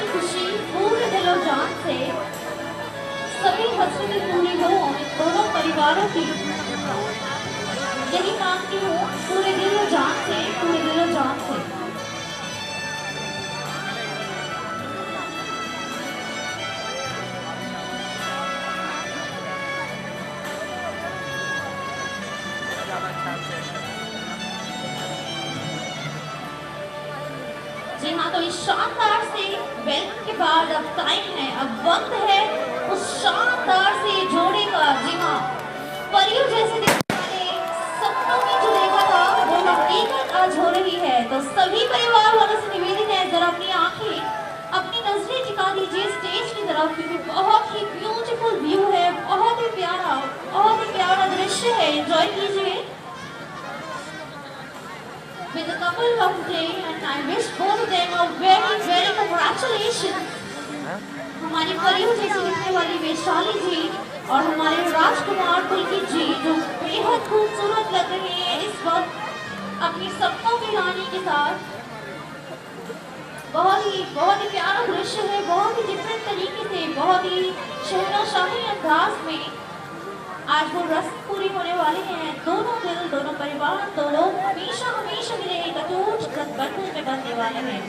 की खुशी पूरे दिल और जान से सभी हसरतें पूरी हो दोनों परिवारों की, यही मांगती हूँ पूरे दिल और जान से, पूरे दिल और जान से। जी हाँ, तो इस शानदार से वेलकम के बाद अब टाइम है, अब वक्त है उस शानदार से जोड़े का। जी हाँ, परियों जैसे दिखने वाले सपनों में जो देखा था वो हकीकत आज हो रही है। तो सभी परिवार वालों से निवेदन है, जरा अपनी आंखें, अपनी नजरें टिका दीजिए स्टेज की तरफ, क्योंकि बहुत ही ब्यूटीफुल व्यू है, बहुत ही प्यारा दृश्य है। एंजॉय कीजिए with the couple of today, and I wish both of them a very congratulations. हमारी परियों जैसी दिखने वाली वैशाली जी और हमारे राजकुमार पुलकित जी जो बेहद खूबसूरत लग रहे हैं इस वक्त अपनी सपनों की रानी के साथ। बहुत ही प्यारा दृश्य है, बहुत ही डिफरेंट तरीके से, बहुत ही शहनाशाही अंदाज में आज वो रस्म पूरी होने वाली है। दोनों दिल, दोनों परिवार, दोनों हमेशा के लिए एक अटूट बंधन में बनने वाले हैं।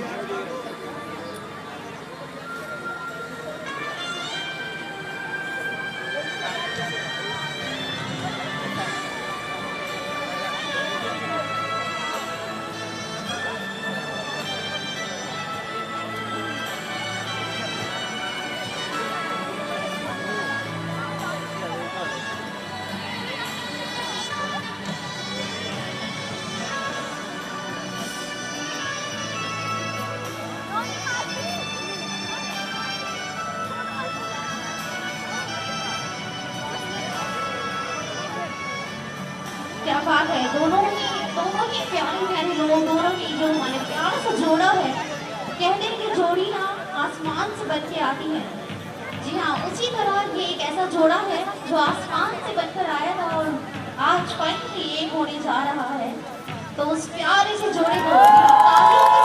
क्या बात है, दोनों ही प्यारे लोग, दोनों ही जो हमारे प्यार सा जोड़ा है। कहते हैं कि जोड़ी ना आसमान से बन के आती है। जी हाँ, उसी तरह ये एक ऐसा जोड़ा है जो आसमान से बनकर आया था और आज फाइनली एक होने जा रहा है। तो उस प्यारे से जोड़े को तालियों के